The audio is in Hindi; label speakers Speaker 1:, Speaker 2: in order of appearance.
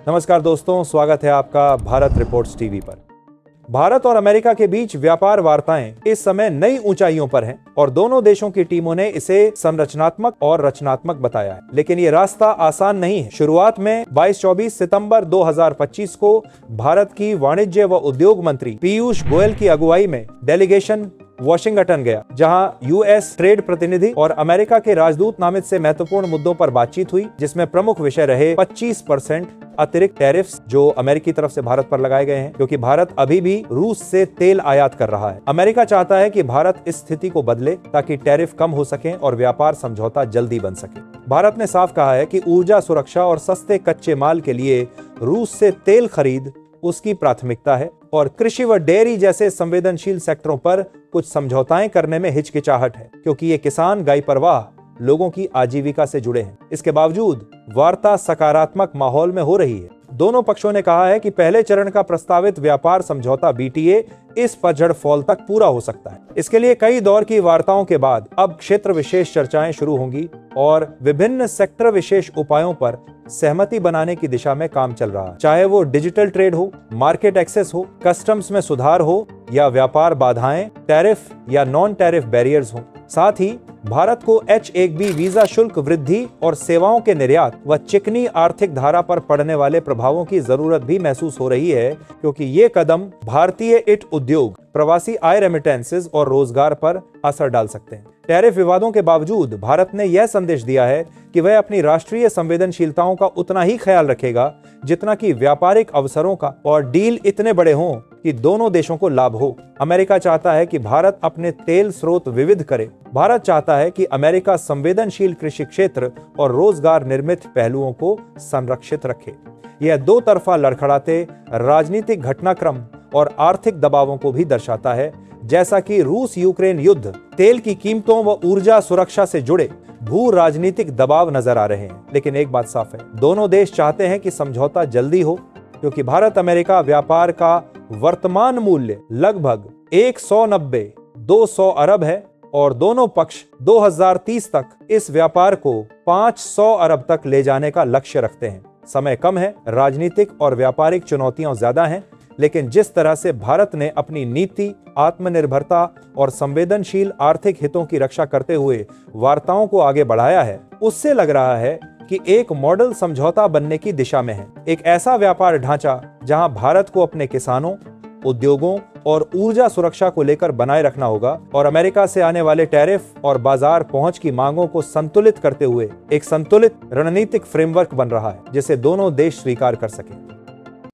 Speaker 1: नमस्कार दोस्तों, स्वागत है आपका भारत रिपोर्ट्स टीवी पर। भारत और अमेरिका के बीच व्यापार वार्ताएं इस समय नई ऊंचाइयों पर हैं और दोनों देशों की टीमों ने इसे संरचनात्मक और रचनात्मक बताया है। लेकिन ये रास्ता आसान नहीं है। शुरुआत में 22-24 सितंबर 2025 को भारत की वाणिज्य व उद्योग मंत्री पीयूष गोयल की अगुवाई में डेलीगेशन वॉशिंगटन गया, जहां यूएस ट्रेड प्रतिनिधि और अमेरिका के राजदूत नामित से महत्वपूर्ण मुद्दों पर बातचीत हुई, जिसमें प्रमुख विषय रहे 25% अतिरिक्त टैरिफ्स जो अमेरिकी तरफ से भारत पर लगाए गए हैं, क्योंकि भारत अभी भी रूस से तेल आयात कर रहा है। अमेरिका चाहता है कि भारत इस स्थिति को बदले ताकि टैरिफ कम हो सके और व्यापार समझौता जल्दी बन सके। भारत ने साफ कहा है कि ऊर्जा सुरक्षा और सस्ते कच्चे माल के लिए रूस से तेल खरीद उसकी प्राथमिकता है और कृषि व डेयरी जैसे संवेदनशील सेक्टरों पर कुछ समझौताएं करने में हिचकिचाहट है, क्योंकि ये किसान गाय परवाह लोगों की आजीविका से जुड़े हैं। इसके बावजूद वार्ता सकारात्मक माहौल में हो रही है। दोनों पक्षों ने कहा है कि पहले चरण का प्रस्तावित व्यापार समझौता बीटीए इस पतझड़ फॉल तक पूरा हो सकता है। इसके लिए कई दौर की वार्ताओं के बाद अब क्षेत्र विशेष चर्चाएं शुरू होंगी और विभिन्न सेक्टर विशेष उपायों पर सहमति बनाने की दिशा में काम चल रहा है, चाहे वो डिजिटल ट्रेड हो, मार्केट एक्सेस हो, कस्टम्स में सुधार हो या व्यापार बाधाएं, टैरिफ या नॉन टैरिफ बैरियर्स हो। साथ ही भारत को H-1B वीजा शुल्क वृद्धि और सेवाओं के निर्यात व चिकनी आर्थिक धारा पर पड़ने वाले प्रभावों की जरूरत भी महसूस हो रही है, क्योंकि ये कदम भारतीय ईट उद्योग, प्रवासी आय रेमिटेंसेस और रोजगार पर असर डाल सकते हैं। टैरिफ विवादों के बावजूद भारत ने यह संदेश दिया है कि वह अपनी राष्ट्रीय संवेदनशीलताओं का उतना ही ख्याल रखेगा जितना कि व्यापारिक अवसरों का, और डील इतने बड़े हों कि दोनों देशों को लाभ हो। अमेरिका चाहता है कि भारत अपने तेल स्रोत विविध करे। भारत चाहता है कि अमेरिका संवेदनशील कृषि क्षेत्र और रोजगार निर्मित पहलुओं को संरक्षित रखे। यह दो तरफा लड़खड़ाते राजनीतिक घटनाक्रम और आर्थिक दबावों को भी दर्शाता है, जैसा कि रूस यूक्रेन युद्ध, तेल की कीमतों व ऊर्जा सुरक्षा से जुड़े भू राजनीतिक दबाव नजर आ रहे हैं। लेकिन एक बात साफ है, दोनों देश चाहते हैं कि समझौता जल्दी हो, क्योंकि भारत अमेरिका व्यापार का वर्तमान मूल्य लगभग 190-200 अरब है और दोनों पक्ष 2030 तक इस व्यापार को 500 अरब तक ले जाने का लक्ष्य रखते हैं। समय कम है, राजनीतिक और व्यापारिक चुनौतियां ज्यादा हैं, लेकिन जिस तरह से भारत ने अपनी नीति, आत्मनिर्भरता और संवेदनशील आर्थिक हितों की रक्षा करते हुए वार्ताओं को आगे बढ़ाया है, उससे लग रहा है कि एक मॉडल समझौता बनने की दिशा में है। एक ऐसा व्यापार ढांचा जहां भारत को अपने किसानों, उद्योगों और ऊर्जा सुरक्षा को लेकर बनाए रखना होगा और अमेरिका से आने वाले टैरिफ और बाजार पहुंच की मांगों को संतुलित करते हुए एक संतुलित रणनीतिक फ्रेमवर्क बन रहा है, जिसे दोनों देश स्वीकार कर सकें।